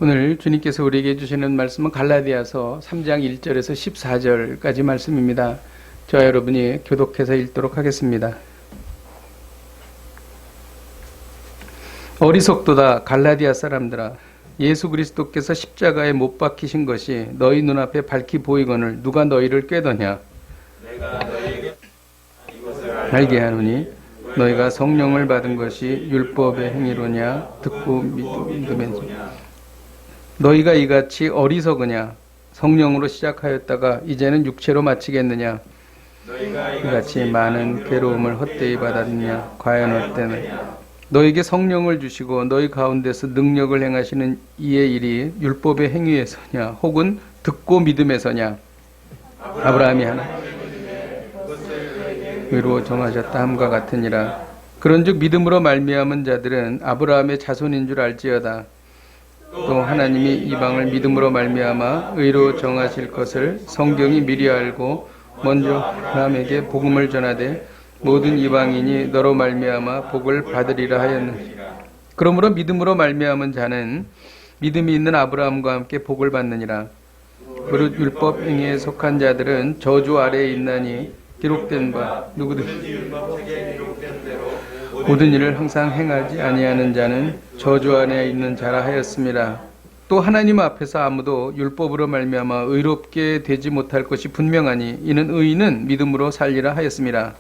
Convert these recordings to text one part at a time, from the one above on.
오늘 주님께서 우리에게 주시는 말씀은 갈라디아서 3장 1절에서 14절까지 말씀입니다. 저와 여러분이 교독해서 읽도록 하겠습니다. 어리석도다 갈라디아 사람들아, 예수 그리스도께서 십자가에 못 박히신 것이 너희 눈앞에 밝히 보이거늘 누가 너희를 꾀더냐. 내가 너희에게 이것을 알게 하노니 너희가 성령을 받은 것이 율법의 행위로냐 듣고 믿음에서. 너희가 이같이 어리석으냐. 성령으로 시작하였다가 이제는 육체로 마치겠느냐. 이같이 많은 괴로움을 헛되이 받았느냐. 과연 어때느냐. 너희에게 성령을 주시고 너희 가운데서 능력을 행하시는 이의 일이 율법의 행위에서냐 혹은 듣고 믿음에서냐. 아브라함이 하나님으로 정하셨다 함과 같으니라. 그런즉 믿음으로 말미암은 자들은 아브라함의 자손인 줄 알지어다. 또 하나님이 이방을 믿음으로 말미암아 의로 정하실 것을 성경이 미리 알고 먼저 아브라함에게 복음을 전하되 모든 이방인이 너로 말미암아 복을 받으리라 하였느니라. 그러므로 믿음으로 말미암은 자는 믿음이 있는 아브라함과 함께 복을 받느니라. 무릇 율법 행위에 속한 자들은 저주 아래에 있나니 기록된 바 누구든지 모든 일을 항상 행하지 아니하는 자는 저주 안에 있는 자라 하였습니다. 또 하나님 앞에서 아무도 율법으로 말미암아 의롭게 되지 못할 것이 분명하니 이는 의인은 믿음으로 살리라 하였습니다.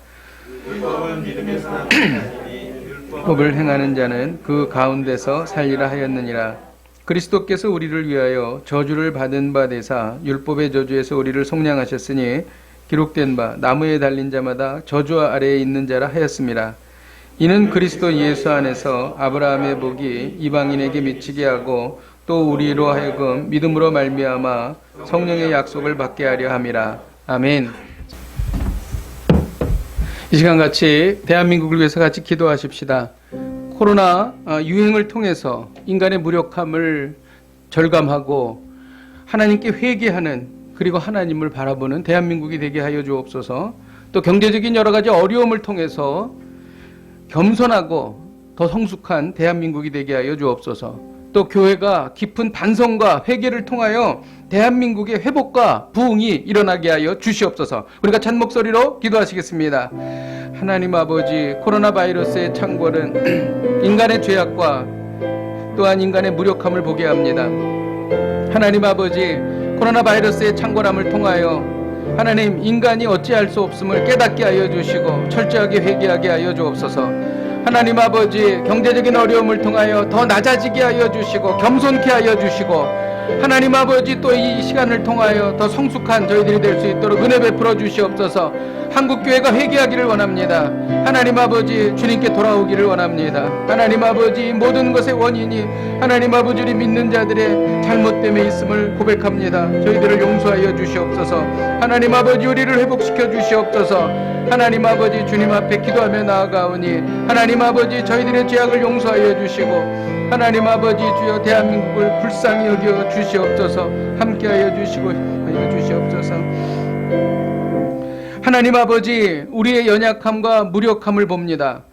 율법을 행하는 자는 그 가운데서 살리라 하였느니라. 그리스도께서 우리를 위하여 저주를 받은 바 되사 율법의 저주에서 우리를 속량하셨으니 기록된 바 나무에 달린 자마다 저주 아래에 있는 자라 하였습니다. 이는 그리스도 예수 안에서 아브라함의 복이 이방인에게 미치게 하고 또 우리로 하여금 믿음으로 말미암아 성령의 약속을 받게 하려 함이라. 아멘. 이 시간 같이 대한민국을 위해서 같이 기도하십시다. 코로나 유행을 통해서 인간의 무력함을 절감하고 하나님께 회개하는, 그리고 하나님을 바라보는 대한민국이 되게 하여 주옵소서. 또 경제적인 여러 가지 어려움을 통해서 겸손하고 더 성숙한 대한민국이 되게 하여 주옵소서. 또 교회가 깊은 반성과 회개를 통하여 대한민국의 회복과 부흥이 일어나게 하여 주시옵소서. 우리가 찬 목소리로 기도하시겠습니다. 하나님 아버지, 코로나 바이러스의 창궐은 인간의 죄악과 또한 인간의 무력함을 보게 합니다. 하나님 아버지, 코로나 바이러스의 창궐함을 통하여 하나님, 인간이 어찌할 수 없음을 깨닫게 하여 주시고 철저하게 회개하게 하여 주옵소서. 하나님 아버지, 경제적인 어려움을 통하여 더 낮아지게 하여 주시고 겸손케 하여 주시고 하나님 아버지, 또 이 시간을 통하여 더 성숙한 저희들이 될 수 있도록 은혜 베풀어 주시옵소서. 한국교회가 회개하기를 원합니다. 하나님 아버지, 주님께 돌아오기를 원합니다. 하나님 아버지, 모든 것의 원인이 하나님 아버지를 믿는 자들의 잘못됨에 있음을 고백합니다. 저희들을 용서하여 주시옵소서. 하나님 아버지, 우리를 회복시켜 주시옵소서. 하나님 아버지, 주님 앞에 기도하며 나아가오니 하나님 아버지, 저희들의 죄악을 용서하여 주시고 하나님 아버지, 주여 대한민국을 불쌍히 여겨 주시옵소서. 함께하여 주시고 하여 주시옵소서. 하나님 아버지, 우리의 연약함과 무력함을 봅니다.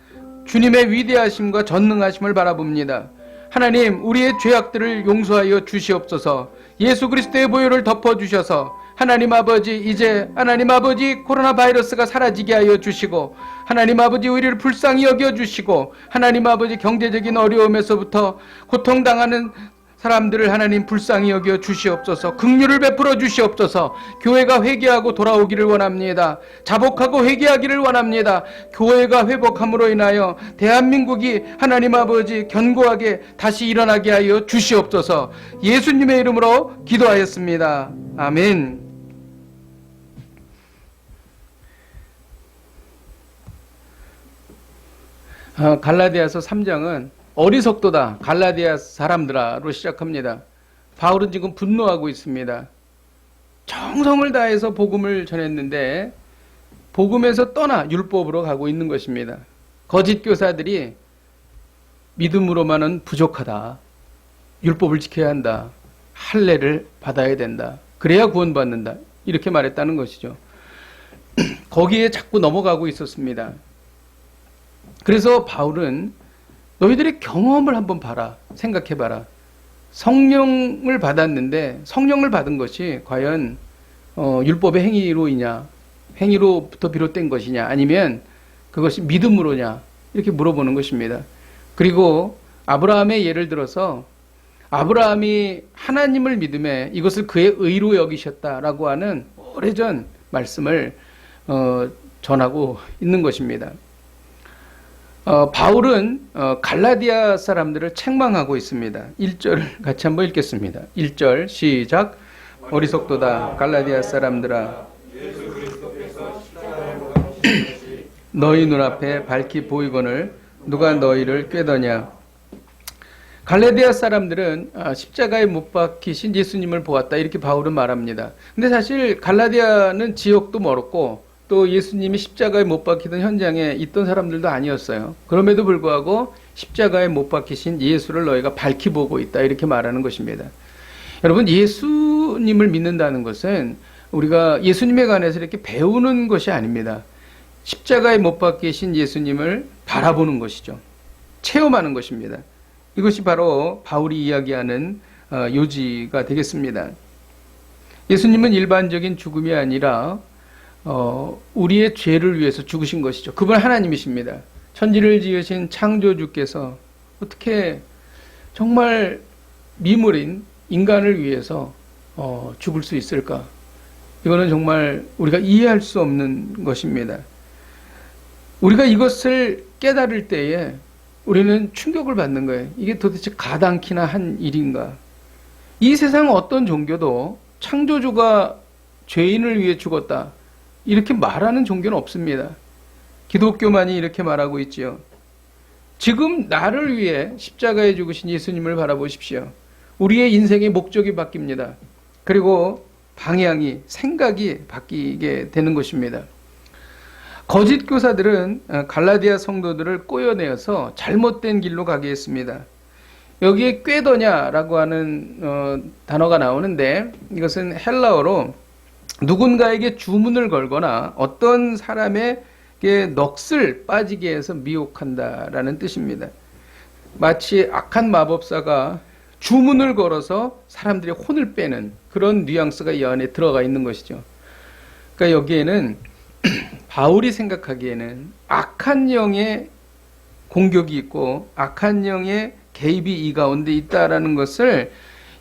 주님의 위대하심과 전능하심을 바라봅니다. 하나님, 우리의 죄악들을 용서하여 주시옵소서. 예수 그리스도의 보혈을 덮어주셔서 하나님 아버지, 이제 하나님 아버지, 코로나 바이러스가 사라지게 하여 주시고 하나님 아버지, 우리를 불쌍히 여겨주시고 하나님 아버지, 경제적인 어려움에서부터 고통당하는 사람들을 하나님 불쌍히 여겨 주시옵소서. 긍휼을 베풀어 주시옵소서. 교회가 회개하고 돌아오기를 원합니다. 자복하고 회개하기를 원합니다. 교회가 회복함으로 인하여 대한민국이 하나님 아버지 견고하게 다시 일어나게 하여 주시옵소서. 예수님의 이름으로 기도하였습니다. 아멘. 갈라디아서 3장은 어리석도다 갈라디아 사람들아로 시작합니다. 바울은 지금 분노하고 있습니다. 정성을 다해서 복음을 전했는데 복음에서 떠나 율법으로 가고 있는 것입니다. 거짓 교사들이 믿음으로만은 부족하다. 율법을 지켜야 한다. 할례를 받아야 된다. 그래야 구원받는다. 이렇게 말했다는 것이죠. 거기에 자꾸 넘어가고 있었습니다. 그래서 바울은 너희들의 경험을 한번 봐라. 생각해봐라. 성령을 받았는데 성령을 받은 것이 과연 율법의 행위로이냐, 행위로부터 비롯된 것이냐, 아니면 그것이 믿음으로냐, 이렇게 물어보는 것입니다. 그리고 아브라함의 예를 들어서 아브라함이 하나님을 믿음에 이것을 그의 의로 여기셨다라고 하는 오래전 말씀을 전하고 있는 것입니다. 바울은 갈라디아 사람들을 책망하고 있습니다. 1절 같이 한번 읽겠습니다. 1절 시작. 어리석도다 갈라디아 사람들아, 너희 눈앞에 밝히 보이거늘 누가 너희를 꾀더냐. 갈라디아 사람들은 십자가에 못 박히신 예수님을 보았다, 이렇게 바울은 말합니다. 근데 사실 갈라디아는 지역도 멀었고 또 예수님이 십자가에 못 박히던 현장에 있던 사람들도 아니었어요. 그럼에도 불구하고 십자가에 못 박히신 예수를 너희가 밝히 보고 있다, 이렇게 말하는 것입니다. 여러분, 예수님을 믿는다는 것은 우리가 예수님에 관해서 이렇게 배우는 것이 아닙니다. 십자가에 못 박히신 예수님을 바라보는 것이죠. 체험하는 것입니다. 이것이 바로 바울이 이야기하는 요지가 되겠습니다. 예수님은 일반적인 죽음이 아니라 우리의 죄를 위해서 죽으신 것이죠. 그분 하나님이십니다. 천지를 지으신 창조주께서 어떻게 정말 미물인 인간을 위해서 죽을 수 있을까? 이거는 정말 우리가 이해할 수 없는 것입니다. 우리가 이것을 깨달을 때에 우리는 충격을 받는 거예요. 이게 도대체 가당키나 한 일인가? 이 세상 어떤 종교도 창조주가 죄인을 위해 죽었다, 이렇게 말하는 종교는 없습니다. 기독교만이 이렇게 말하고 있지요. 지금 나를 위해 십자가에 죽으신 예수님을 바라보십시오. 우리의 인생의 목적이 바뀝니다. 그리고 방향이, 생각이 바뀌게 되는 것입니다. 거짓 교사들은 갈라디아 성도들을 꼬여내어서 잘못된 길로 가게 했습니다. 여기에 꾀더냐라고 하는 단어가 나오는데, 이것은 헬라어로 누군가에게 주문을 걸거나 어떤 사람에게 넋을 빠지게 해서 미혹한다라는 뜻입니다. 마치 악한 마법사가 주문을 걸어서 사람들의 혼을 빼는 그런 뉘앙스가 이 안에 들어가 있는 것이죠. 그러니까 여기에는 바울이 생각하기에는 악한 영의 공격이 있고 악한 영의 개입이 이 가운데 있다라는 것을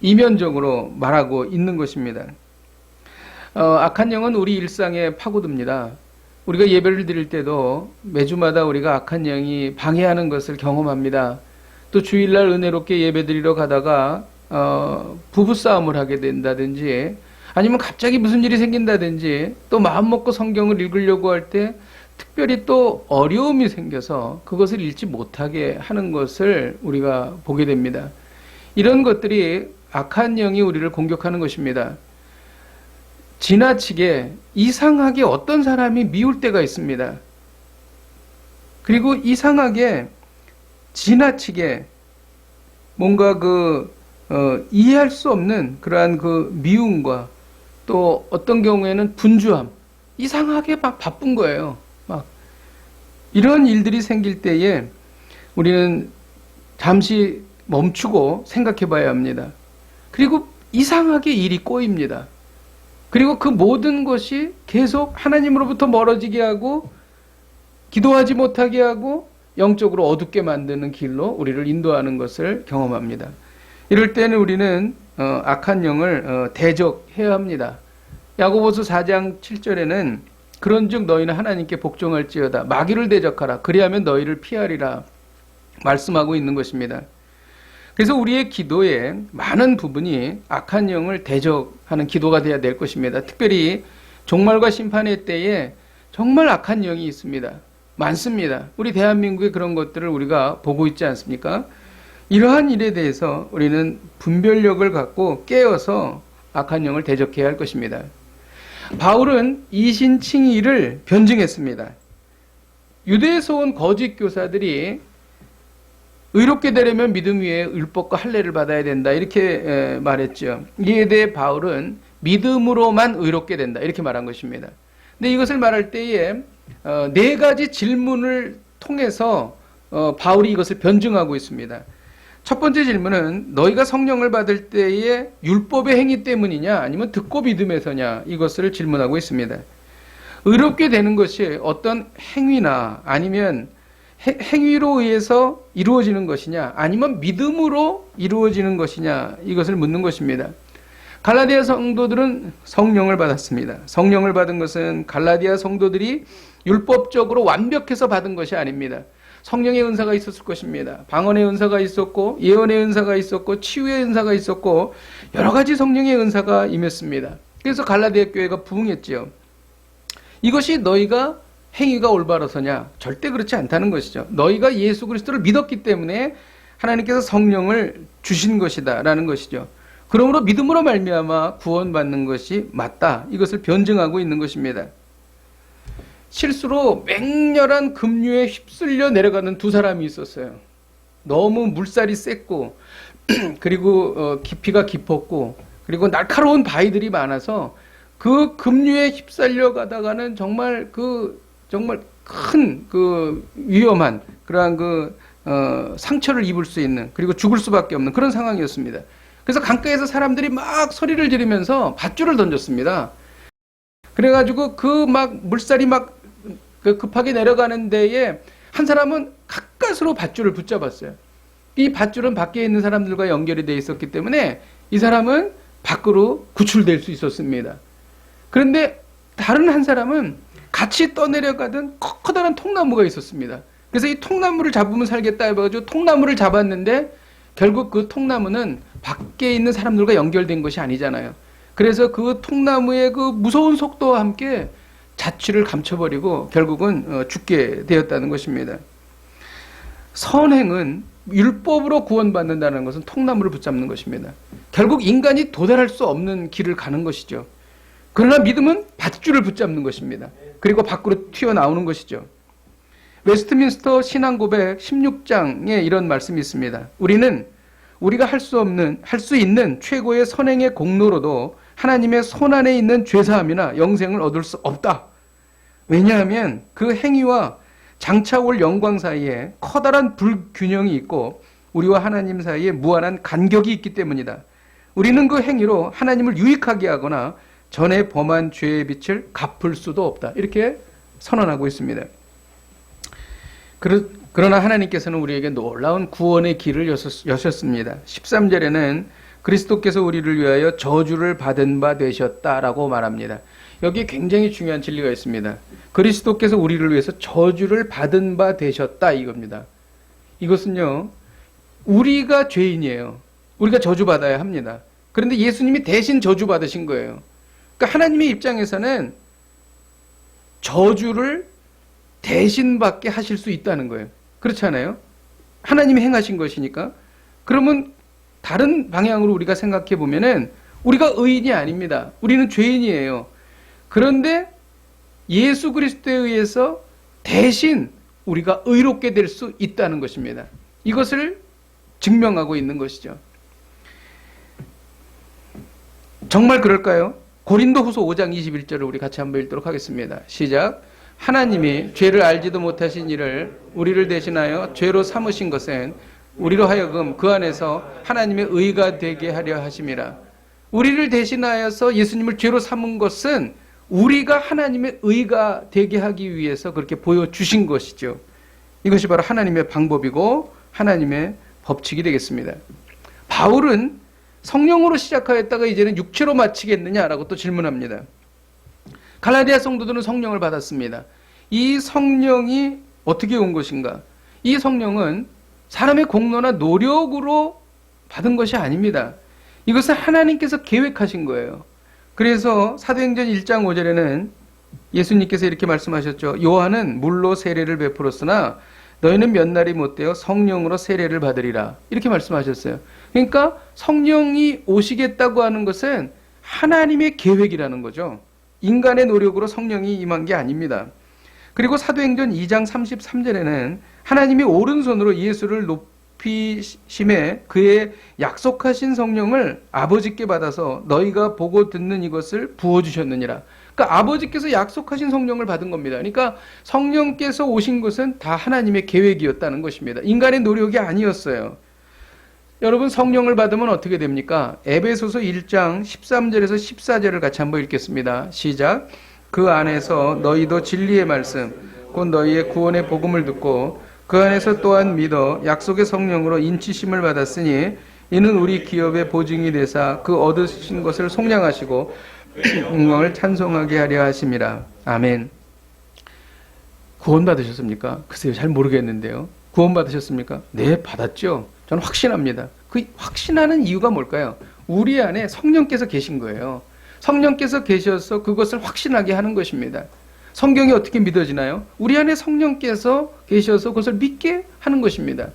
이면적으로 말하고 있는 것입니다. 악한 영은 우리 일상에 파고듭니다. 우리가 예배를 드릴 때도 매주마다 우리가 악한 영이 방해하는 것을 경험합니다. 또 주일날 은혜롭게 예배 드리러 가다가 부부싸움을 하게 된다든지, 아니면 갑자기 무슨 일이 생긴다든지, 또 마음 먹고 성경을 읽으려고 할 때 특별히 또 어려움이 생겨서 그것을 읽지 못하게 하는 것을 우리가 보게 됩니다. 이런 것들이 악한 영이 우리를 공격하는 것입니다. 지나치게 이상하게 어떤 사람이 미울 때가 있습니다. 그리고 이상하게 지나치게 뭔가 이해할 수 없는 그러한 미움과 또 어떤 경우에는 분주함, 이상하게 막 바쁜 거예요. 막 이런 일들이 생길 때에 우리는 잠시 멈추고 생각해 봐야 합니다. 그리고 이상하게 일이 꼬입니다. 그리고 그 모든 것이 계속 하나님으로부터 멀어지게 하고 기도하지 못하게 하고 영적으로 어둡게 만드는 길로 우리를 인도하는 것을 경험합니다. 이럴 때는 우리는 악한 영을 대적해야 합니다. 야고보서 4장 7절에는 그런즉 너희는 하나님께 복종할지어다, 마귀를 대적하라, 그리하면 너희를 피하리라 말씀하고 있는 것입니다. 그래서 우리의 기도의 많은 부분이 악한 영을 대적하는 기도가 되어야 될 것입니다. 특별히 종말과 심판의 때에 정말 악한 영이 있습니다. 많습니다. 우리 대한민국에 그런 것들을 우리가 보고 있지 않습니까? 이러한 일에 대해서 우리는 분별력을 갖고 깨어서 악한 영을 대적해야 할 것입니다. 바울은 이신칭의를 변증했습니다. 유대에서 온 거짓 교사들이 의롭게 되려면 믿음 위에 율법과 할례를 받아야 된다, 이렇게 말했죠. 이에 대해 바울은 믿음으로만 의롭게 된다, 이렇게 말한 것입니다. 근데 이것을 말할 때에 네 가지 질문을 통해서 바울이 이것을 변증하고 있습니다. 첫 번째 질문은 너희가 성령을 받을 때에 율법의 행위 때문이냐 아니면 듣고 믿음에서냐 이것을 질문하고 있습니다. 의롭게 되는 것이 어떤 행위나 아니면 행위로 의해서 이루어지는 것이냐 아니면 믿음으로 이루어지는 것이냐 이것을 묻는 것입니다. 갈라디아 성도들은 성령을 받았습니다. 성령을 받은 것은 갈라디아 성도들이 율법적으로 완벽해서 받은 것이 아닙니다. 성령의 은사가 있었을 것입니다. 방언의 은사가 있었고 예언의 은사가 있었고 치유의 은사가 있었고 여러 가지 성령의 은사가 임했습니다. 그래서 갈라디아 교회가 부흥했지요. 이것이 너희가 행위가 올바라서냐? 절대 그렇지 않다는 것이죠. 너희가 예수 그리스도를 믿었기 때문에 하나님께서 성령을 주신 것이다 라는 것이죠. 그러므로 믿음으로 말미암아 구원받는 것이 맞다. 이것을 변증하고 있는 것입니다. 실수로 맹렬한 급류에 휩쓸려 내려가는 두 사람이 있었어요. 너무 물살이 셌고 그리고 깊이가 깊었고 그리고 날카로운 바위들이 많아서 그 급류에 휩쓸려 가다가는 정말 큰 위험한 그러한 상처를 입을 수 있는 그리고 죽을 수밖에 없는 그런 상황이었습니다. 그래서 강가에서 사람들이 막 소리를 지르면서 밧줄을 던졌습니다. 그래가지고 물살이 급하게 내려가는 데에 한 사람은 가까스로 밧줄을 붙잡았어요. 이 밧줄은 밖에 있는 사람들과 연결이 되어 있었기 때문에 이 사람은 밖으로 구출될 수 있었습니다. 그런데 다른 한 사람은 같이 떠내려가던 커다란 통나무가 있었습니다. 그래서 이 통나무를 잡으면 살겠다 해가지고 통나무를 잡았는데 결국 그 통나무는 밖에 있는 사람들과 연결된 것이 아니잖아요. 그래서 그 통나무의 그 무서운 속도와 함께 자취를 감춰버리고 결국은 죽게 되었다는 것입니다. 선행은 율법으로 구원받는다는 것은 통나무를 붙잡는 것입니다. 결국 인간이 도달할 수 없는 길을 가는 것이죠. 그러나 믿음은 밧줄을 붙잡는 것입니다. 그리고 밖으로 튀어나오는 것이죠. 웨스트민스터 신앙고백 16장에 이런 말씀이 있습니다. 우리가 할 수 있는 최고의 선행의 공로로도 하나님의 손안에 있는 죄사함이나 영생을 얻을 수 없다. 왜냐하면 그 행위와 장차 올 영광 사이에 커다란 불균형이 있고 우리와 하나님 사이에 무한한 간격이 있기 때문이다. 우리는 그 행위로 하나님을 유익하게 하거나 전에 범한 죄의 빚을 갚을 수도 없다. 이렇게 선언하고 있습니다. 그러나 하나님께서는 우리에게 놀라운 구원의 길을 여셨습니다. 13절에는 그리스도께서 우리를 위하여 저주를 받은 바 되셨다라고 말합니다. 여기에 굉장히 중요한 진리가 있습니다. 그리스도께서 우리를 위해서 저주를 받은 바 되셨다 이겁니다. 이것은요, 우리가 죄인이에요. 우리가 저주받아야 합니다. 그런데 예수님이 대신 저주받으신 거예요. 그러니까 하나님의 입장에서는 저주를 대신 받게 하실 수 있다는 거예요. 그렇지 않아요? 하나님이 행하신 것이니까. 그러면 다른 방향으로 우리가 생각해 보면은 우리가 의인이 아닙니다. 우리는 죄인이에요. 그런데 예수 그리스도에 의해서 대신 우리가 의롭게 될 수 있다는 것입니다. 이것을 증명하고 있는 것이죠. 정말 그럴까요? 고린도후서 5장 21절을 우리 같이 한번 읽도록 하겠습니다. 시작. 하나님이 죄를 알지도 못하신 이를 우리를 대신하여 죄로 삼으신 것은 우리로 하여금 그 안에서 하나님의 의가 되게 하려 하심이라. 우리를 대신하여서 예수님을 죄로 삼은 것은 우리가 하나님의 의가 되게 하기 위해서 그렇게 보여주신 것이죠. 이것이 바로 하나님의 방법이고 하나님의 법칙이 되겠습니다. 바울은 성령으로 시작하였다가 이제는 육체로 마치겠느냐라고 또 질문합니다. 갈라디아 성도들은 성령을 받았습니다. 이 성령이 어떻게 온 것인가? 이 성령은 사람의 공로나 노력으로 받은 것이 아닙니다. 이것은 하나님께서 계획하신 거예요. 그래서 사도행전 1장 5절에는 예수님께서 이렇게 말씀하셨죠. 요한은 물로 세례를 베풀었으나 너희는 몇 날이 못되어 성령으로 세례를 받으리라. 이렇게 말씀하셨어요. 그러니까 성령이 오시겠다고 하는 것은 하나님의 계획이라는 거죠. 인간의 노력으로 성령이 임한 게 아닙니다. 그리고 사도행전 2장 33절에는 하나님이 오른손으로 예수를 높이심에 그의 약속하신 성령을 아버지께 받아서 너희가 보고 듣는 이것을 부어주셨느니라. 그러니까 아버지께서 약속하신 성령을 받은 겁니다. 그러니까 성령께서 오신 것은 다 하나님의 계획이었다는 것입니다. 인간의 노력이 아니었어요. 여러분 성령을 받으면 어떻게 됩니까? 에베소서 1장 13절에서 14절을 같이 한번 읽겠습니다. 시작. 그 안에서 너희도 진리의 말씀 곧 너희의 구원의 복음을 듣고 그 안에서 또한 믿어 약속의 성령으로 인치심을 받았으니 이는 우리 기업의 보증이 되사 그 얻으신 것을 속량하시고 영광을 찬송하게 하려 하심이라. 아멘. 구원 받으셨습니까? 글쎄요, 잘 모르겠는데요. 구원 받으셨습니까? 네, 받았죠. 저는 확신합니다. 그 확신하는 이유가 뭘까요? 우리 안에 성령께서 계신 거예요. 성령께서 계셔서 그것을 확신하게 하는 것입니다. 성경이 어떻게 믿어지나요? 우리 안에 성령께서 계셔서 그것을 믿게 하는 것입니다.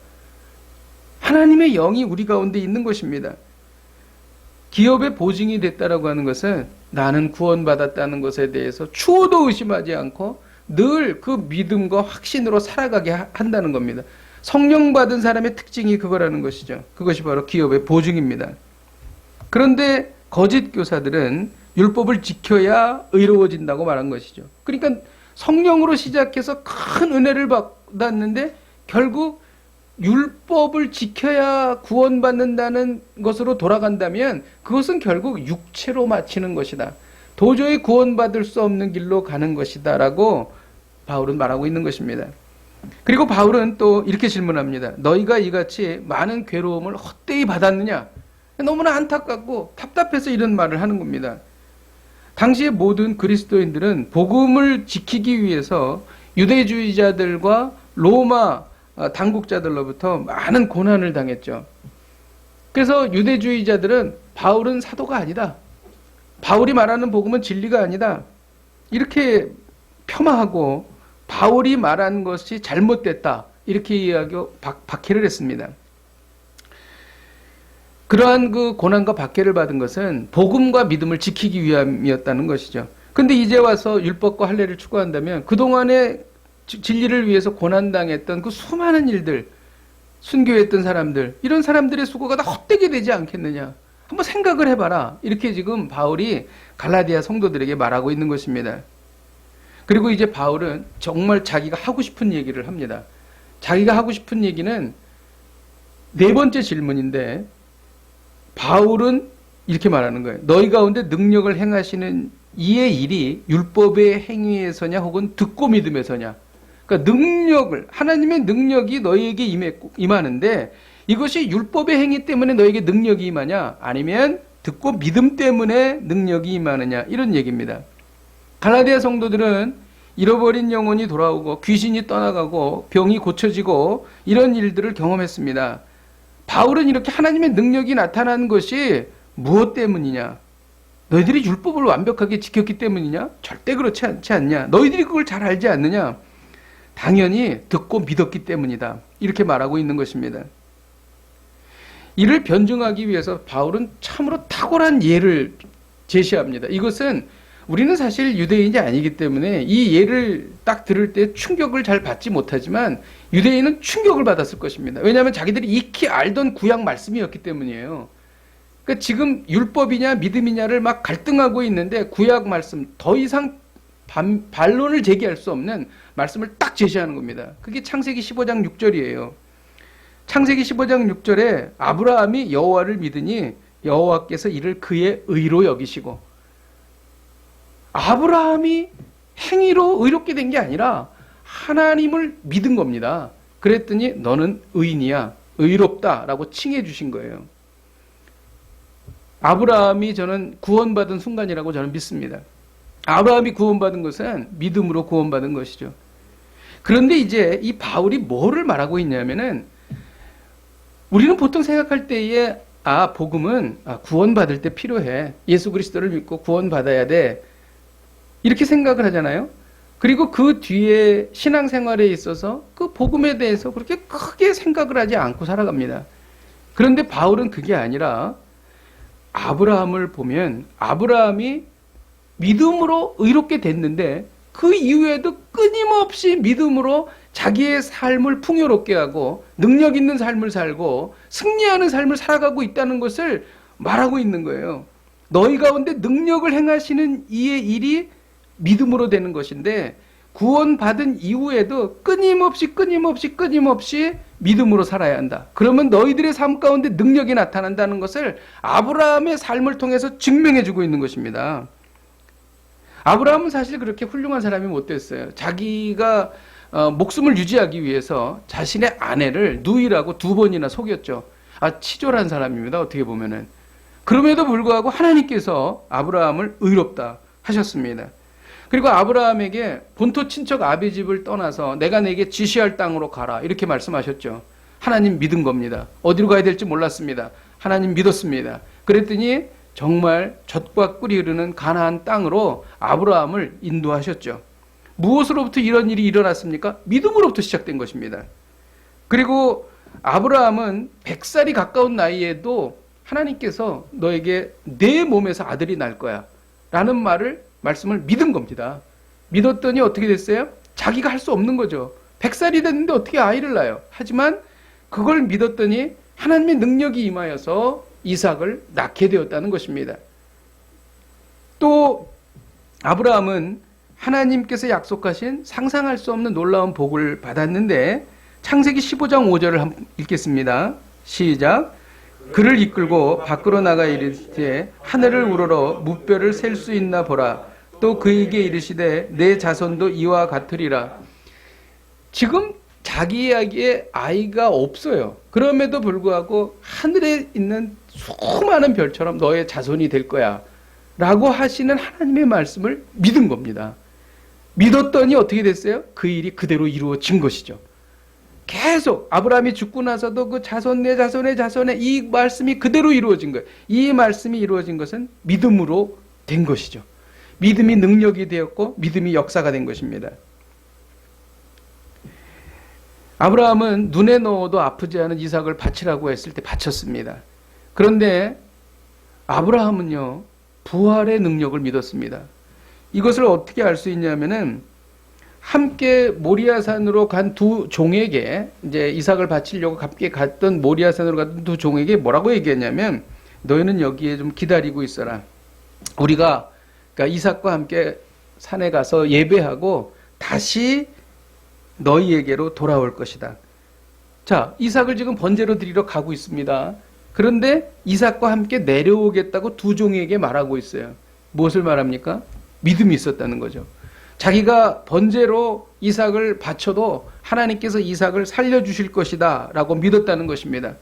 하나님의 영이 우리 가운데 있는 것입니다. 기업의 보증이 됐다라고 하는 것은 나는 구원받았다는 것에 대해서 추호도 의심하지 않고 늘 그 믿음과 확신으로 살아가게 한다는 겁니다. 성령 받은 사람의 특징이 그거라는 것이죠. 그것이 바로 기업의 보증입니다. 그런데 거짓 교사들은 율법을 지켜야 의로워진다고 말한 것이죠. 그러니까 성령으로 시작해서 큰 은혜를 받았는데 결국 율법을 지켜야 구원받는다는 것으로 돌아간다면 그것은 결국 육체로 마치는 것이다. 도저히 구원받을 수 없는 길로 가는 것이다 라고 바울은 말하고 있는 것입니다. 그리고 바울은 또 이렇게 질문합니다. 너희가 이같이 많은 괴로움을 헛되이 받았느냐? 너무나 안타깝고 답답해서 이런 말을 하는 겁니다. 당시의 모든 그리스도인들은 복음을 지키기 위해서 유대주의자들과 로마 당국자들로부터 많은 고난을 당했죠. 그래서 유대주의자들은 바울은 사도가 아니다. 바울이 말하는 복음은 진리가 아니다. 이렇게 폄하하고 바울이 말한 것이 잘못됐다. 이렇게 이야기하고 박해를 했습니다. 그러한 그 고난과 박해를 받은 것은 복음과 믿음을 지키기 위함이었다는 것이죠. 근데 이제 와서 율법과 할례를 추구한다면 그동안에 진리를 위해서 고난당했던 그 수많은 일들, 순교했던 사람들, 이런 사람들의 수고가 다 헛되게 되지 않겠느냐. 한번 생각을 해봐라. 이렇게 지금 바울이 갈라디아 성도들에게 말하고 있는 것입니다. 그리고 이제 바울은 정말 자기가 하고 싶은 얘기를 합니다. 자기가 하고 싶은 얘기는 네 번째 질문인데 바울은 이렇게 말하는 거예요. 너희 가운데 능력을 행하시는 이의 일이 율법의 행위에서냐 혹은 듣고 믿음에서냐. 그러니까 능력을, 하나님의 능력이 너희에게 임하는데 이것이 율법의 행위 때문에 너에게 능력이 임하냐 아니면 듣고 믿음 때문에 능력이 임하느냐, 이런 얘기입니다. 갈라디아 성도들은 잃어버린 영혼이 돌아오고 귀신이 떠나가고 병이 고쳐지고 이런 일들을 경험했습니다. 바울은 이렇게 하나님의 능력이 나타난 것이 무엇 때문이냐? 너희들이 율법을 완벽하게 지켰기 때문이냐? 절대 그렇지 않지 않냐? 너희들이 그걸 잘 알지 않느냐? 당연히 듣고 믿었기 때문이다. 이렇게 말하고 있는 것입니다. 이를 변증하기 위해서 바울은 참으로 탁월한 예를 제시합니다. 이것은 우리는 사실 유대인이 아니기 때문에 이 예를 딱 들을 때 충격을 잘 받지 못하지만 유대인은 충격을 받았을 것입니다. 왜냐하면 자기들이 익히 알던 구약 말씀이었기 때문이에요. 그러니까 지금 율법이냐 믿음이냐를 막 갈등하고 있는데 구약 말씀, 더 이상 반론을 제기할 수 없는 말씀을 딱 제시하는 겁니다. 그게 창세기 15장 6절이에요. 창세기 15장 6절에 아브라함이 여호와를 믿으니 여호와께서 이를 그의 의로 여기시고, 아브라함이 행위로 의롭게 된 게 아니라 하나님을 믿은 겁니다. 그랬더니 너는 의인이야, 의롭다라고 칭해 주신 거예요. 아브라함이 저는 구원받은 순간이라고 저는 믿습니다. 아브라함이 구원받은 것은 믿음으로 구원받은 것이죠. 그런데 이제 이 바울이 뭐를 말하고 있냐면은, 우리는 보통 생각할 때에 복음은 구원받을 때 필요해. 예수 그리스도를 믿고 구원받아야 돼. 이렇게 생각을 하잖아요. 그리고 그 뒤에 신앙생활에 있어서 그 복음에 대해서 그렇게 크게 생각을 하지 않고 살아갑니다. 그런데 바울은 그게 아니라 아브라함을 보면 아브라함이 믿음으로 의롭게 됐는데 그 이후에도 끊임없이 믿음으로 자기의 삶을 풍요롭게 하고 능력 있는 삶을 살고 승리하는 삶을 살아가고 있다는 것을 말하고 있는 거예요. 너희 가운데 능력을 행하시는 이의 일이 믿음으로 되는 것인데 구원받은 이후에도 끊임없이 믿음으로 살아야 한다. 그러면 너희들의 삶 가운데 능력이 나타난다는 것을 아브라함의 삶을 통해서 증명해 주고 있는 것입니다. 아브라함은 사실 그렇게 훌륭한 사람이 못 됐어요. 자기가 목숨을 유지하기 위해서 자신의 아내를 누이라고 2번이나 속였죠. 치졸한 사람입니다. 어떻게 보면은. 그럼에도 불구하고 하나님께서 아브라함을 의롭다 하셨습니다. 그리고 아브라함에게 본토 친척 아비 집을 떠나서 내가 내게 지시할 땅으로 가라 이렇게 말씀하셨죠. 하나님 믿은 겁니다. 어디로 가야 될지 몰랐습니다. 하나님 믿었습니다. 그랬더니 정말 젖과 꿀이 흐르는 가나안 땅으로 아브라함을 인도하셨죠. 무엇으로부터 이런 일이 일어났습니까? 믿음으로부터 시작된 것입니다. 그리고 아브라함은 100살이 가까운 나이에도 하나님께서 너에게 내 몸에서 아들이 날 거야 라는 말씀을 믿은 겁니다. 믿었더니 어떻게 됐어요? 자기가 할 수 없는 거죠. 100살이 됐는데 어떻게 아이를 낳아요? 하지만 그걸 믿었더니 하나님의 능력이 임하여서 이삭을 낳게 되었다는 것입니다. 또 아브라함은 하나님께서 약속하신 상상할 수 없는 놀라운 복을 받았는데 창세기 15장 5절을 한번 읽겠습니다. 시작. 그를 이끌고 밖으로 나가 이르시되 하늘을 우러러 무뼈를 셀 수 있나 보라. 또 그에게 이르시되 내 자손도 이와 같으리라. 지금 자기에게 아이가 없어요. 그럼에도 불구하고 하늘에 있는 수많은 별처럼 너의 자손이 될 거야 라고 하시는 하나님의 말씀을 믿은 겁니다. 믿었더니 어떻게 됐어요? 그 일이 그대로 이루어진 것이죠. 계속 아브라함이 죽고 나서도 그 자손 내 자손의 자손의 이 말씀이 그대로 이루어진 거예요. 이 말씀이 이루어진 것은 믿음으로 된 것이죠. 믿음이 능력이 되었고 믿음이 역사가 된 것입니다. 아브라함은 눈에 넣어도 아프지 않은 이삭을 바치라고 했을 때 바쳤습니다. 그런데 아브라함은요, 부활의 능력을 믿었습니다. 이것을 어떻게 알 수 있냐면은 함께 모리아산으로 간 2 종에게 이제 이삭을 바치려고 함께 갔던 모리아산으로 갔던 2 종에게 뭐라고 얘기했냐면 너희는 여기에 좀 기다리고 있어라. 우리가 그러니까 이삭과 함께 산에 가서 예배하고 다시 너희에게로 돌아올 것이다. 자, 이삭을 지금 번제로 드리러 가고 있습니다. 그런데 이삭과 함께 내려오겠다고 2 종에게 말하고 있어요. 무엇을 말합니까? 믿음이 있었다는 거죠. 자기가 번제로 이삭을 바쳐도 하나님께서 이삭을 살려주실 것이다 라고 믿었다는 것입니다.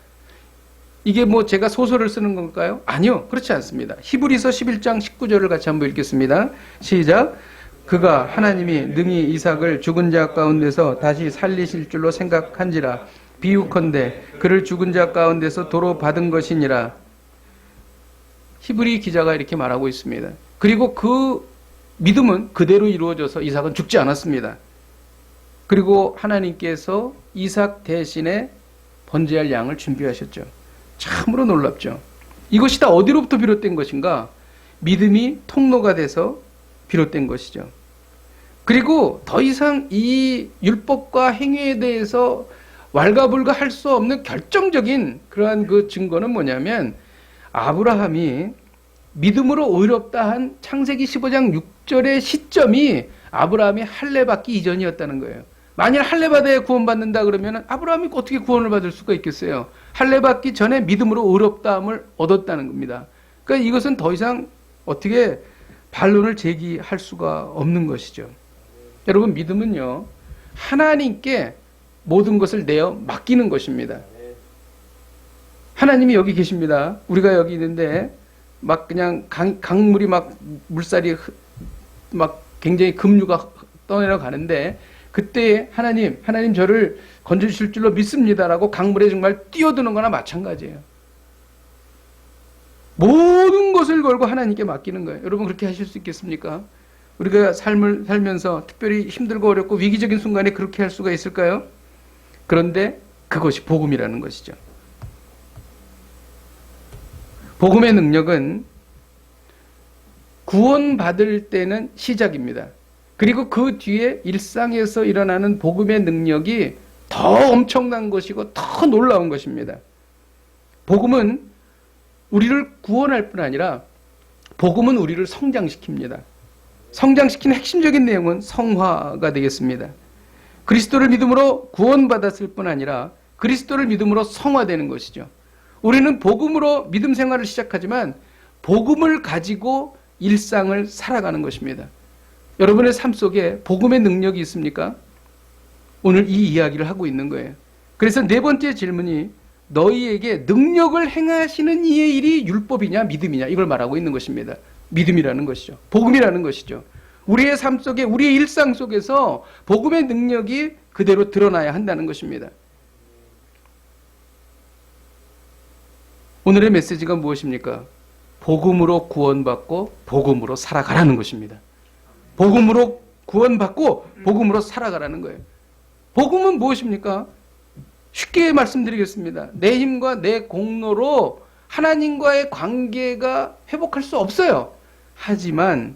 이게 뭐 제가 소설을 쓰는 건가요? 아니요, 그렇지 않습니다. 히브리서 11장 19절을 같이 한번 읽겠습니다. 시작. 그가 하나님이 능히 이삭을 죽은 자 가운데서 다시 살리실 줄로 생각한지라. 비유컨대 그를 죽은 자 가운데서 도로 받은 것이니라. 히브리 기자가 이렇게 말하고 있습니다. 그리고 그 믿음은 그대로 이루어져서 이삭은 죽지 않았습니다. 그리고 하나님께서 이삭 대신에 번제할 양을 준비하셨죠. 참으로 놀랍죠. 이것이 다 어디로부터 비롯된 것인가? 믿음이 통로가 돼서 비롯된 것이죠. 그리고 더 이상 이 율법과 행위에 대해서 왈가불가 할 수 없는 결정적인 그러한 그 증거는 뭐냐면 아브라함이 믿음으로 의롭다 한 창세기 15장 6절의 시점이 아브라함이 할례 받기 이전이었다는 거예요. 만일 할례 받아야 구원받는다 그러면 아브라함이 어떻게 구원을 받을 수가 있겠어요? 할례 받기 전에 믿음으로 의롭다함을 얻었다는 겁니다. 그러니까 이것은 더 이상 어떻게 반론을 제기할 수가 없는 것이죠. 여러분, 믿음은요, 하나님께 모든 것을 내어 맡기는 것입니다. 하나님이 여기 계십니다. 우리가 여기 있는데 막 그냥 강물이 막 물살이 막 굉장히 급류가 떠내려 가는데 그때 하나님 저를 건져주실 줄로 믿습니다라고 강물에 정말 뛰어드는 거나 마찬가지예요. 모든 것을 걸고 하나님께 맡기는 거예요. 여러분, 그렇게 하실 수 있겠습니까? 우리가 삶을 살면서 특별히 힘들고 어렵고 위기적인 순간에 그렇게 할 수가 있을까요? 그런데 그것이 복음이라는 것이죠. 복음의 능력은 구원받을 때는 시작입니다. 그리고 그 뒤에 일상에서 일어나는 복음의 능력이 더 엄청난 것이고 더 놀라운 것입니다. 복음은 우리를 구원할 뿐 아니라 복음은 우리를 성장시킵니다. 성장시키는 핵심적인 내용은 성화가 되겠습니다. 그리스도를 믿음으로 구원받았을 뿐 아니라 그리스도를 믿음으로 성화되는 것이죠. 우리는 복음으로 믿음 생활을 시작하지만 복음을 가지고 일상을 살아가는 것입니다. 여러분의 삶 속에 복음의 능력이 있습니까? 오늘 이 이야기를 하고 있는 거예요. 그래서 네 번째 질문이 너희에게 능력을 행하시는 이의 일이 율법이냐 믿음이냐 이걸 말하고 있는 것입니다. 믿음이라는 것이죠. 복음이라는 것이죠. 우리의 삶 속에 우리의 일상 속에서 복음의 능력이 그대로 드러나야 한다는 것입니다. 오늘의 메시지가 무엇입니까? 복음으로 구원받고 복음으로 살아가라는 것입니다. 복음으로 구원받고 복음으로 살아가라는 거예요. 복음은 무엇입니까? 쉽게 말씀드리겠습니다. 내 힘과 내 공로로 하나님과의 관계가 회복할 수 없어요. 하지만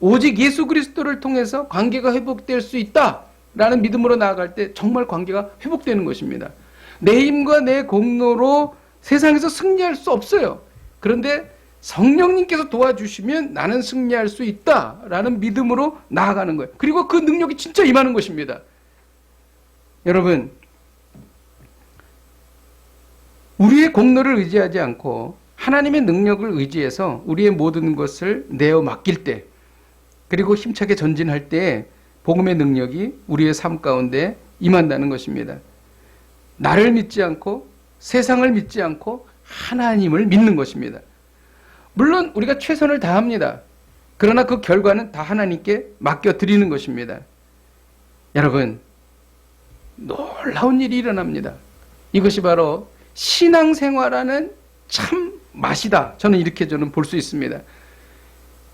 오직 예수 그리스도를 통해서 관계가 회복될 수 있다라는 믿음으로 나아갈 때 정말 관계가 회복되는 것입니다. 내 힘과 내 공로로 세상에서 승리할 수 없어요. 그런데 성령님께서 도와주시면 나는 승리할 수 있다라는 믿음으로 나아가는 거예요. 그리고 그 능력이 진짜 임하는 것입니다. 여러분, 우리의 공로를 의지하지 않고 하나님의 능력을 의지해서 우리의 모든 것을 내어 맡길 때, 그리고 힘차게 전진할 때 복음의 능력이 우리의 삶 가운데 임한다는 것입니다. 나를 믿지 않고 세상을 믿지 않고 하나님을 믿는 것입니다. 물론 우리가 최선을 다합니다. 그러나 그 결과는 다 하나님께 맡겨드리는 것입니다. 여러분, 놀라운 일이 일어납니다. 이것이 바로 신앙생활하는 참 맛이다. 저는 이렇게 볼 수 있습니다.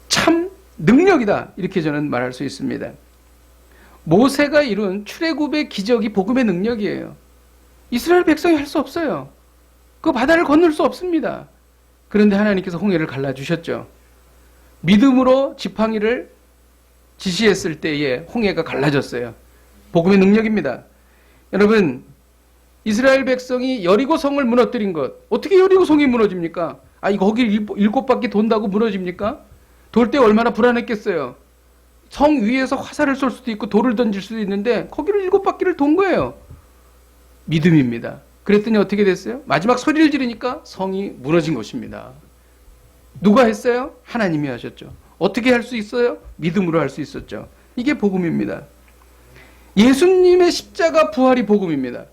참 능력이다. 이렇게 저는 말할 수 있습니다. 모세가 이룬 출애굽의 기적이 복음의 능력이에요. 이스라엘 백성이 할 수 없어요. 그 바다를 건널 수 없습니다. 그런데 하나님께서 홍해를 갈라주셨죠. 믿음으로 지팡이를 지시했을 때에 홍해가 갈라졌어요. 복음의 능력입니다. 여러분, 이스라엘 백성이 여리고 성을 무너뜨린 것, 어떻게 여리고 성이 무너집니까? 거기 7바퀴 돈다고 무너집니까? 돌 때 얼마나 불안했겠어요. 성 위에서 화살을 쏠 수도 있고 돌을 던질 수도 있는데 거기를 7바퀴를 돈 거예요. 믿음입니다. 그랬더니 어떻게 됐어요? 마지막 소리를 지르니까 성이 무너진 것입니다. 누가 했어요? 하나님이 하셨죠. 어떻게 할 수 있어요? 믿음으로 할 수 있었죠. 이게 복음입니다. 예수님의 십자가 부활이 복음입니다.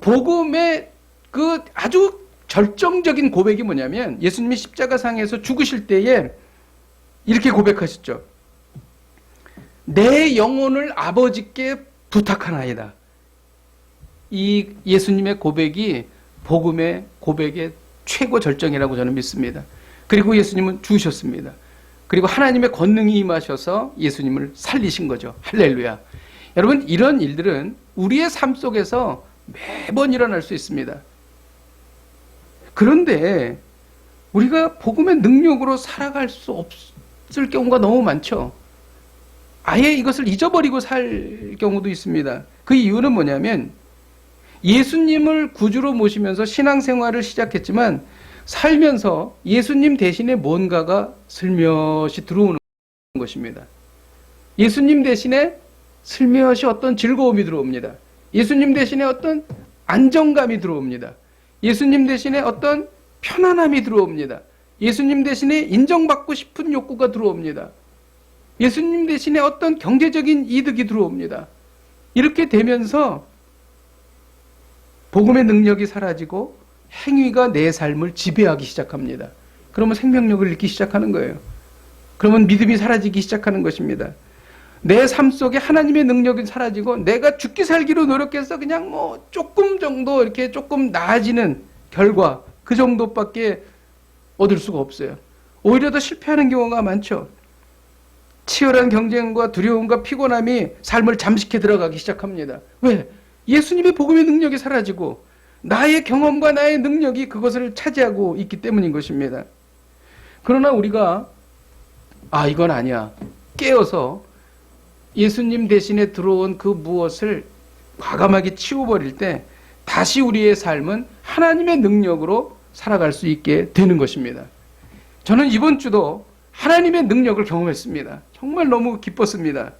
복음의 그 아주 절정적인 고백이 뭐냐면 예수님이 십자가상에서 죽으실 때에 이렇게 고백하셨죠. 내 영혼을 아버지께 부탁하나이다. 이 예수님의 고백이 복음의 고백의 최고 절정이라고 저는 믿습니다. 그리고 예수님은 죽으셨습니다. 그리고 하나님의 권능이 임하셔서 예수님을 살리신 거죠. 할렐루야. 여러분, 이런 일들은 우리의 삶 속에서 매번 일어날 수 있습니다. 그런데 우리가 복음의 능력으로 살아갈 수 없을 경우가 너무 많죠. 아예 이것을 잊어버리고 살 경우도 있습니다. 그 이유는 뭐냐면 예수님을 구주로 모시면서 신앙생활을 시작했지만 살면서 예수님 대신에 뭔가가 슬며시 들어오는 것입니다. 예수님 대신에 슬며시 어떤 즐거움이 들어옵니다. 예수님 대신에 어떤 안정감이 들어옵니다. 예수님 대신에 어떤 편안함이 들어옵니다. 예수님 대신에 인정받고 싶은 욕구가 들어옵니다. 예수님 대신에 어떤 경제적인 이득이 들어옵니다. 이렇게 되면서 복음의 능력이 사라지고 행위가 내 삶을 지배하기 시작합니다. 그러면 생명력을 잃기 시작하는 거예요. 그러면 믿음이 사라지기 시작하는 것입니다. 내 삶 속에 하나님의 능력이 사라지고 내가 죽기 살기로 노력해서 그냥 조금 정도 이렇게 조금 나아지는 결과 그 정도밖에 얻을 수가 없어요. 오히려 더 실패하는 경우가 많죠. 치열한 경쟁과 두려움과 피곤함이 삶을 잠식해 들어가기 시작합니다. 왜? 예수님의 복음의 능력이 사라지고 나의 경험과 나의 능력이 그것을 차지하고 있기 때문인 것입니다. 그러나 우리가 이건 아니야. 깨어서 예수님 대신에 들어온 그 무엇을 과감하게 치워버릴 때 다시 우리의 삶은 하나님의 능력으로 살아갈 수 있게 되는 것입니다. 저는 이번 주도 하나님의 능력을 경험했습니다. 정말 너무 기뻤습니다.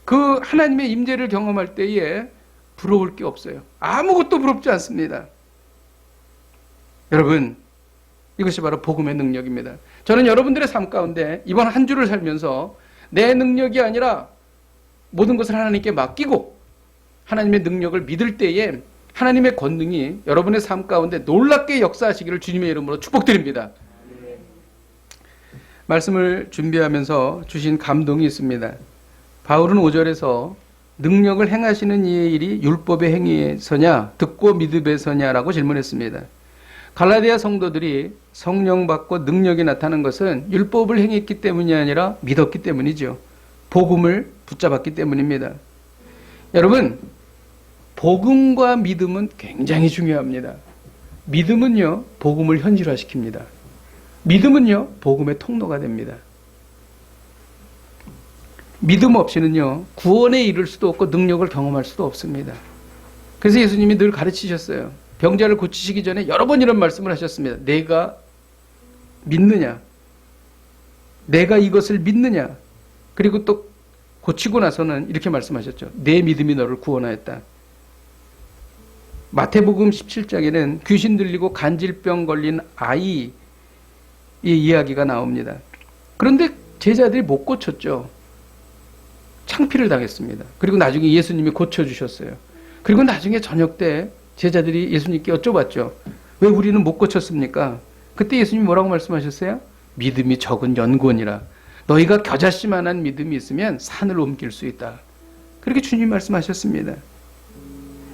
그 하나님의 임재를 경험할 때에 부러울 게 없어요. 아무것도 부럽지 않습니다. 여러분, 이것이 바로 복음의 능력입니다. 저는 여러분들의 삶 가운데 이번 한 주를 살면서 내 능력이 아니라 모든 것을 하나님께 맡기고 하나님의 능력을 믿을 때에 하나님의 권능이 여러분의 삶 가운데 놀랍게 역사하시기를 주님의 이름으로 축복드립니다. 말씀을 준비하면서 주신 감동이 있습니다. 바울은 5절에서 능력을 행하시는 이의 일이 율법의 행위에서냐 듣고 믿음에서냐라고 질문했습니다. 갈라디아 성도들이 성령 받고 능력이 나타난 것은 율법을 행했기 때문이 아니라 믿었기 때문이죠. 복음을 붙잡았기 때문입니다. 여러분, 복음과 믿음은 굉장히 중요합니다. 믿음은요, 복음을 현실화시킵니다. 믿음은요, 복음의 통로가 됩니다. 믿음 없이는요, 구원에 이를 수도 없고 능력을 경험할 수도 없습니다. 그래서 예수님이 늘 가르치셨어요. 병자를 고치시기 전에 여러 번 이런 말씀을 하셨습니다. 내가 믿느냐? 내가 이것을 믿느냐? 그리고 또 고치고 나서는 이렇게 말씀하셨죠. 내 믿음이 너를 구원하였다. 마태복음 17장에는 귀신 들리고 간질병 걸린 아이의 이야기가 나옵니다. 그런데 제자들이 못 고쳤죠. 창피를 당했습니다. 그리고 나중에 예수님이 고쳐주셨어요. 그리고 나중에 저녁 때 제자들이 예수님께 여쭤봤죠. 왜 우리는 못 고쳤습니까? 그때 예수님이 뭐라고 말씀하셨어요? 믿음이 적은 연고니라. 너희가 겨자씨만한 믿음이 있으면 산을 옮길 수 있다. 그렇게 주님이 말씀하셨습니다.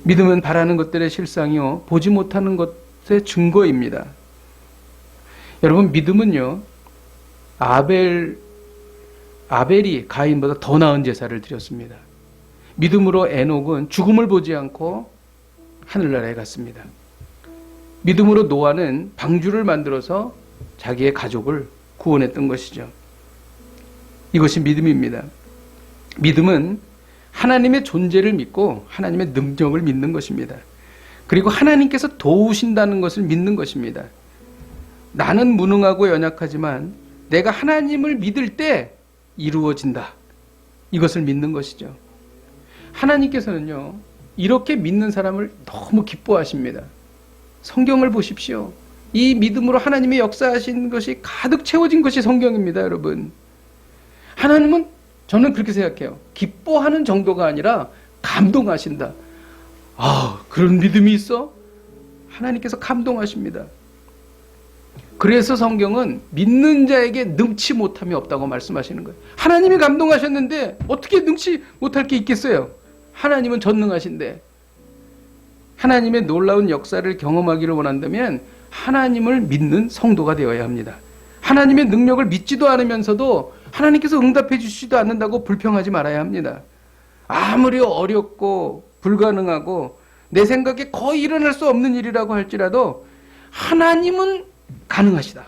믿음은 바라는 것들의 실상이요 보지 못하는 것의 증거입니다. 여러분, 믿음은요, 아벨이 가인보다 더 나은 제사를 드렸습니다. 믿음으로 에녹은 죽음을 보지 않고 하늘나라에 갔습니다. 믿음으로 노아는 방주를 만들어서 자기의 가족을 구원했던 것이죠. 이것이 믿음입니다. 믿음은 하나님의 존재를 믿고 하나님의 능력을 믿는 것입니다. 그리고 하나님께서 도우신다는 것을 믿는 것입니다. 나는 무능하고 연약하지만 내가 하나님을 믿을 때 이루어진다. 이것을 믿는 것이죠. 하나님께서는요, 이렇게 믿는 사람을 너무 기뻐하십니다. 성경을 보십시오. 이 믿음으로 하나님의 역사하신 것이 가득 채워진 것이 성경입니다, 여러분. 하나님은, 저는 그렇게 생각해요. 기뻐하는 정도가 아니라 감동하신다. 아, 그런 믿음이 있어? 하나님께서 감동하십니다. 그래서 성경은 믿는 자에게 능치 못함이 없다고 말씀하시는 거예요. 하나님이 감동하셨는데 어떻게 능치 못할 게 있겠어요? 하나님은 전능하신데. 하나님의 놀라운 역사를 경험하기를 원한다면 하나님을 믿는 성도가 되어야 합니다. 하나님의 능력을 믿지도 않으면서도 하나님께서 응답해 주시지도 않는다고 불평하지 말아야 합니다. 아무리 어렵고 불가능하고 내 생각에 거의 일어날 수 없는 일이라고 할지라도 하나님은 가능하시다.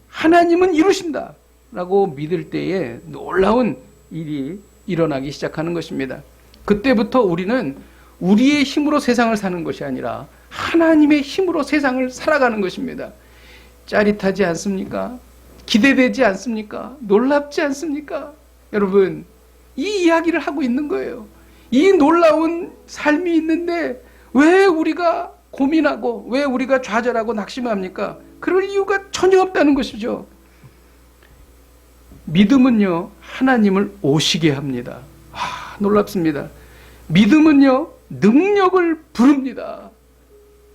하나님은 이루신다. 라고 믿을 때에 놀라운 일이 일어나기 시작하는 것입니다. 그때부터 우리는 우리의 힘으로 세상을 사는 것이 아니라 하나님의 힘으로 세상을 살아가는 것입니다. 짜릿하지 않습니까? 기대되지 않습니까? 놀랍지 않습니까? 여러분, 이 이야기를 하고 있는 거예요. 이 놀라운 삶이 있는데 왜 우리가 고민하고 왜 우리가 좌절하고 낙심합니까? 그럴 이유가 전혀 없다는 것이죠. 믿음은요, 하나님을 오시게 합니다. 놀랍습니다. 믿음은요, 능력을 부릅니다.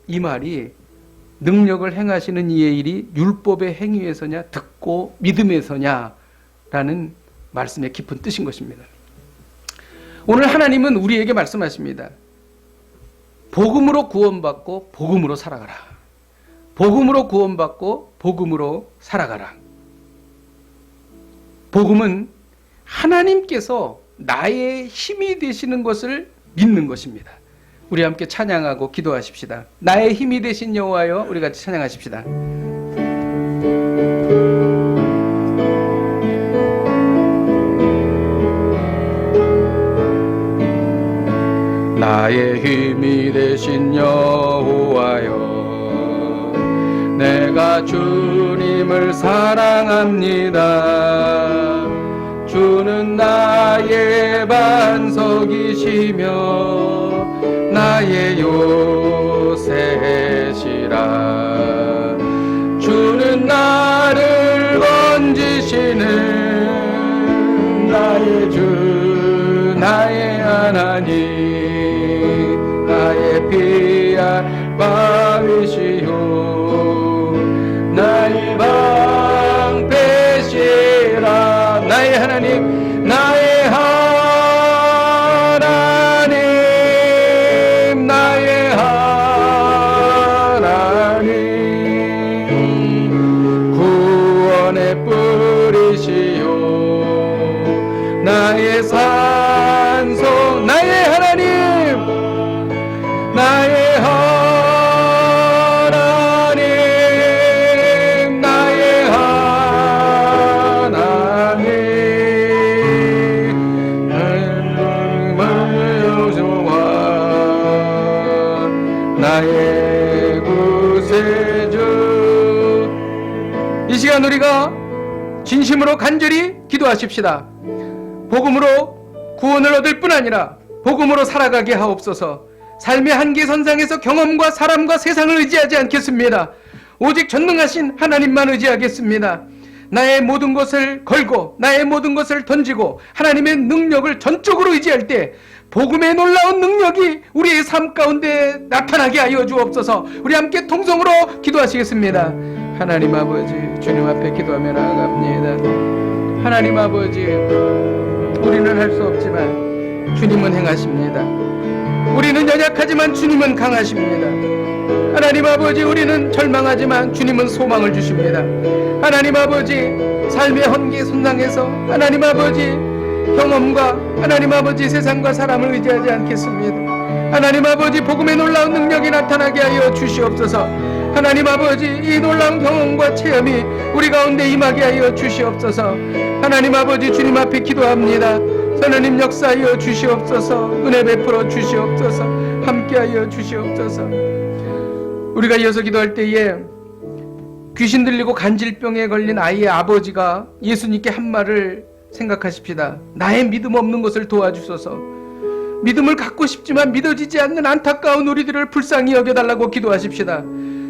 이 말이 능력을 행하시는 이의 일이 율법의 행위에서냐 듣고 믿음에서냐 라는 말씀의 깊은 뜻인 것입니다. 오늘 하나님은 우리에게 말씀하십니다. 복음으로 구원받고 복음으로 살아가라. 복음으로 구원받고 복음으로 살아가라. 복음은 하나님께서 나의 힘이 되시는 것을 믿는 것입니다. 우리 함께 찬양하고 기도하십시다. 나의 힘이 되신 여호와여, 우리 같이 찬양하십시다. 나의 힘이 되신 여호와여, 내가 주님을 사랑합니다. 주는 나의 반석이시며 하나님 나의 피할 바위시오 나의 방패시라 나의 하나님 나의 하나님 나의 하나님 구원의 뿌리시오 나의 산소 나의 하나님 나의 하나님 나의 하나님 나의 여호와 나의 구세주 이 시간 우리가 진심으로 간절히 기도하십시다. 복음으로 구원을 얻을 뿐 아니라 복음으로 살아가게 하옵소서. 삶의 한계선상에서 경험과 사람과 세상을 의지하지 않겠습니다. 오직 전능하신 하나님만 의지하겠습니다. 나의 모든 것을 걸고 나의 모든 것을 던지고 하나님의 능력을 전적으로 의지할 때 복음의 놀라운 능력이 우리의 삶 가운데 나타나게 하여 주옵소서. 우리 함께 통성으로 기도하시겠습니다. 하나님 아버지 주님 앞에 기도하며 나아갑니다. 하나님 아버지 우리는 할 수 없지만 주님은 행하십니다. 우리는 연약하지만 주님은 강하십니다. 하나님 아버지 우리는 절망하지만 주님은 소망을 주십니다. 하나님 아버지 삶의 한계선상에서 하나님 아버지 경험과 하나님 아버지 세상과 사람을 의지하지 않겠습니다. 하나님 아버지 복음의 놀라운 능력이 나타나게 하여 주시옵소서. 하나님 아버지 이 놀라운 경험과 체험이 우리 가운데 임하게 하여 주시옵소서. 하나님 아버지 주님 앞에 기도합니다. 하나님 역사하여 주시옵소서. 은혜 베풀어 주시옵소서. 함께하여 주시옵소서. 우리가 이어서 기도할 때에 귀신 들리고 간질병에 걸린 아이의 아버지가 예수님께 한 말을 생각하십시다. 나의 믿음 없는 것을 도와주소서. 믿음을 갖고 싶지만 믿어지지 않는 안타까운 우리들을 불쌍히 여겨달라고 기도하십시다.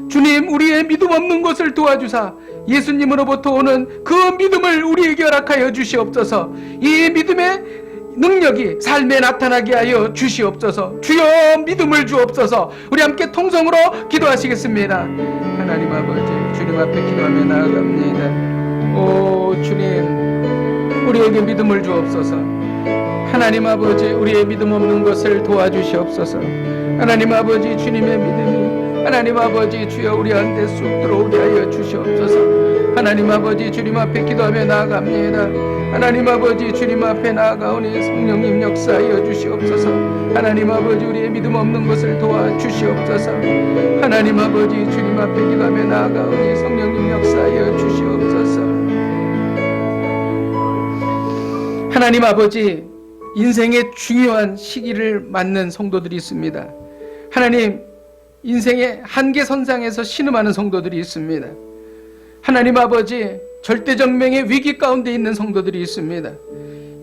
주님 우리의 믿음 없는 것을 도와주사 예수님으로부터 오는 그 믿음을 우리에게 허락하여 주시옵소서. 이 믿음의 능력이 삶에 나타나게 하여 주시옵소서. 주여 믿음을 주옵소서. 우리 함께 통성으로 기도하시겠습니다. 하나님 아버지 주님 앞에 기도하며 나아갑니다. 오 주님 우리에게 믿음을 주옵소서. 하나님 아버지 우리의 믿음 없는 것을 도와주시옵소서. 하나님 아버지 주님의 믿음이 하나님 아버지 주여 우리한테 쑥 들어오게 하여 주시옵소서. 하나님 아버지 주님 앞에 기도하며 나아갑니다. 하나님 아버지 주님 앞에 나아가오니 성령님 역사하여 주시옵소서. 하나님 아버지 우리의 믿음 없는 것을 도와주시옵소서. 하나님 아버지 주님 앞에 기도하며 나아가오니 성령님 역사하여 주시옵소서. 하나님 아버지 인생의 중요한 시기를 맞는 성도들이 있습니다. 하나님 인생의 한계선상에서 신음하는 성도들이 있습니다. 하나님 아버지 절대정명의 위기 가운데 있는 성도들이 있습니다.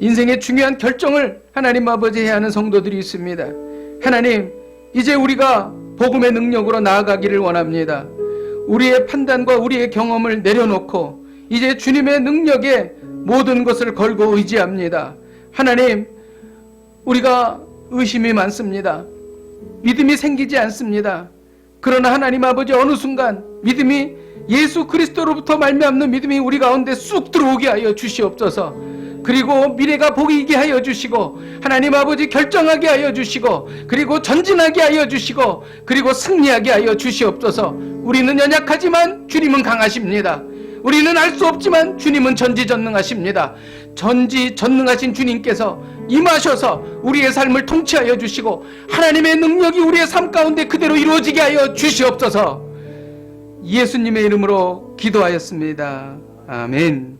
인생의 중요한 결정을 하나님 아버지 해야 하는 성도들이 있습니다. 하나님 이제 우리가 복음의 능력으로 나아가기를 원합니다. 우리의 판단과 우리의 경험을 내려놓고 이제 주님의 능력에 모든 것을 걸고 의지합니다. 하나님 우리가 의심이 많습니다. 믿음이 생기지 않습니다. 그러나 하나님 아버지 어느 순간 믿음이 예수 그리스도로부터 말미암는 믿음이 우리 가운데 쑥 들어오게 하여 주시옵소서. 그리고 미래가 보이게 하여 주시고 하나님 아버지 결정하게 하여 주시고 그리고 전진하게 하여 주시고 그리고 승리하게 하여 주시옵소서. 우리는 연약하지만 주님은 강하십니다. 우리는 알 수 없지만 주님은 전지전능하십니다. 전지전능하신 주님께서 임하셔서 우리의 삶을 통치하여 주시고 하나님의 능력이 우리의 삶 가운데 그대로 이루어지게 하여 주시옵소서. 예수님의 이름으로 기도하였습니다. 아멘.